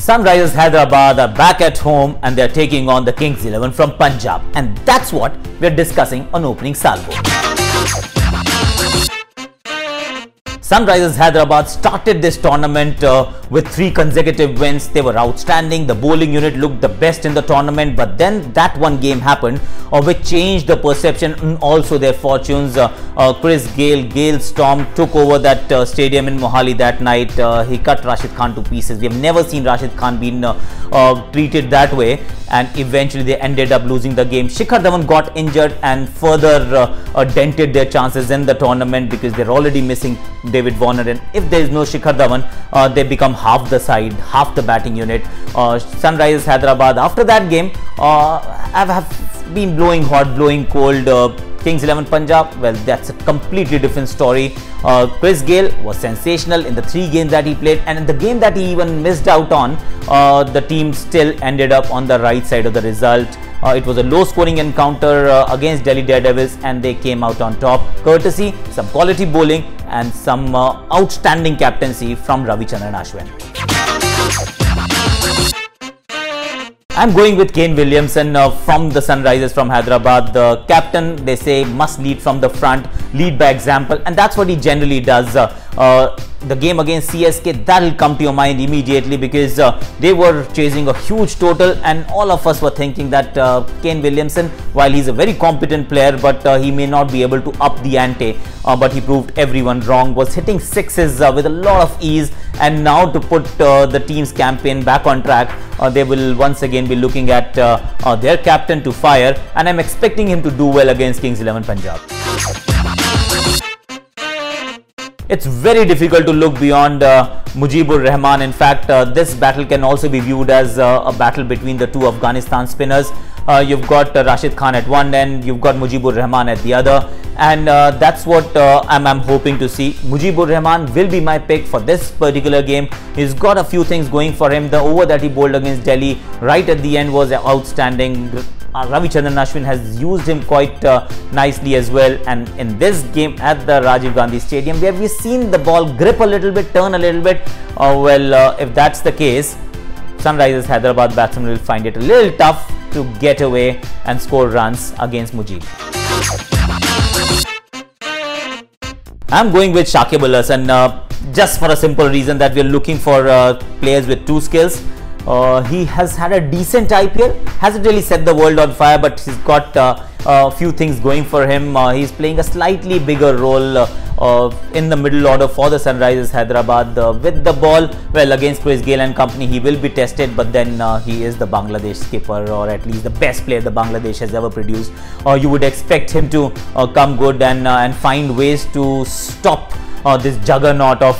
Sunrisers Hyderabad are back at home and they are taking on the Kings 11 from Punjab, and that's what we are discussing on opening salvo. Sunrisers Hyderabad started this tournament with 3 consecutive wins. They were outstanding. The bowling unit looked the best in the tournament, but then that one game happened which changed the perception and also their fortunes. Gayle Storm took over that stadium in Mohali that night. He cut Rashid Khan to pieces. We have never seen Rashid Khan being treated that way, and eventually they ended up losing the game. Shikhar Dhawan got injured and further dented their chances in the tournament because they're already missing David Warner, and if there is no Shikhar Dhawan, they become half the side, half the batting unit. Sunrisers Hyderabad after that game have been blowing hot, blowing cold. Kings 11 Punjab, well, that's a completely different story. Gayle was sensational in the 3 games that he played, and in the game that he even missed out on, the team still ended up on the right side of the result. It was a low scoring encounter against Delhi Daredevils, and they came out on top courtesy some quality bowling and some outstanding captaincy from Ravichandran Ashwin. I'm going with Kane Williamson from the Sunrisers from Hyderabad. The captain, they say, must lead from the front, lead by example, and that's what he generally does. The game against CSK, that'll come to your mind immediately because they were chasing a huge total, and all of us were thinking that Kane Williamson, while he's a very competent player, but he may not be able to up the ante, but he proved everyone wrong, was hitting sixes with a lot of ease, and now to put the team's campaign back on track, they will once again be looking at their captain to fire, and I'm expecting him to do well against Kings 11 Punjab. It's very difficult to look beyond Mujibur Rahman. In fact, this battle can also be viewed as a battle between the 2 Afghanistan spinners. You've got Rashid Khan at one end, you've got Mujibur Rahman at the other, and that's what I'm hoping to see. Mujibur Rahman will be my pick for this particular game. He's got a few things going for him. The over that he bowled against Delhi right at the end was outstanding. Ravichandran Ashwin has used him quite nicely as well, and in this game at the Rajiv Gandhi Stadium, where we've seen the ball grip a little bit, turn a little bit, if that's the case, Sunrisers Hyderabad batsmen will find it a little tough to get away and score runs against Mujib. I'm going with Shakib Al Hasan just for a simple reason that we're looking for players with 2 skills. He has had a decent IPL, hasn't really set the world on fire, but he's got a few things going for him. He's playing a slightly bigger role in the middle order for the Sunrisers Hyderabad. With the ball, well, against Gayle and company, he will be tested, but then he is the Bangladesh skipper, or at least the best player the Bangladesh has ever produced. You would expect him to come good and find ways to stop this juggernaut of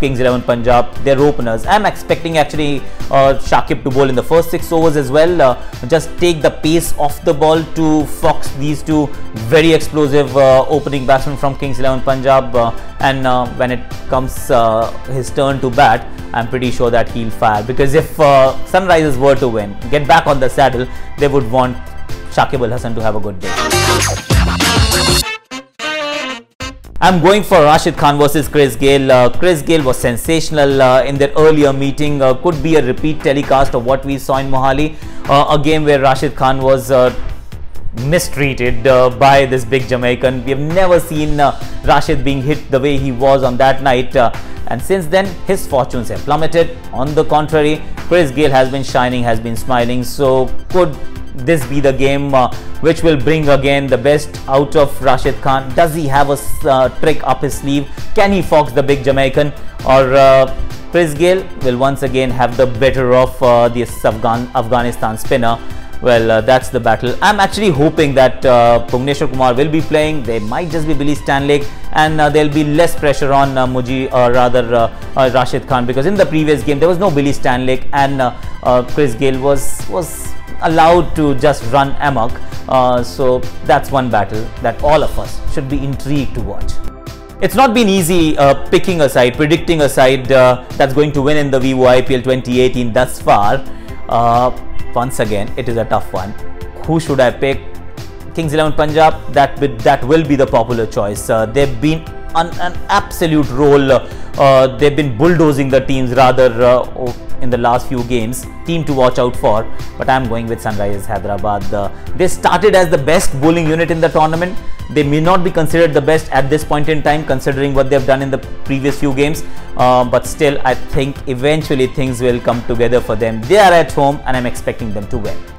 Kings 11 Punjab, their openers. I'm expecting actually Shakib to bowl in the first 6 overs as well. Just take the pace off the ball to fox these 2 very explosive opening batsmen from Kings 11 Punjab, and when it comes his turn to bat, I'm pretty sure that he'll fire, because if Sunrisers were to win, get back on the saddle, they would want Shakib Al Hasan to have a good day. I'm going for Rashid Khan versus Gayle. Gayle was sensational in their earlier meeting. Could be a repeat telecast of what we saw in Mohali, a game where Rashid Khan was mistreated by this big Jamaican. We have never seen Rashid being hit the way he was on that night, and since then his fortunes have plummeted. On the contrary, Gayle has been shining, has been smiling. So could this be the game which will bring again the best out of Rashid Khan? Does he have a trick up his sleeve? Can he fox the big Jamaican, or Gayle will once again have the better of this Afghanistan spinner? Well, that's the battle. I'm actually hoping that Bhuvneshwar Kumar will be playing. There might just be Billy Stanley, and there'll be less pressure on Rashid Khan, because in the previous game there was no Billy Stanley, and Gayle was allowed to just run amok. So that's one battle that all of us should be intrigued to watch. It's not been easy picking a side, predicting a side that's going to win in the Vivo IPL 2018 thus far. Once again, it is a tough one. Who should I pick? Kings 11 Punjab, that will be the popular choice. They've been on an absolute roll. They've been bulldozing the teams rather in the last few games, team to watch out for, but I'm going with Sunrisers Hyderabad. They started as the best bowling unit in the tournament. They may not be considered the best at this point in time considering what they've done in the previous few games, but still I think eventually things will come together for them. They are at home and I'm expecting them to win.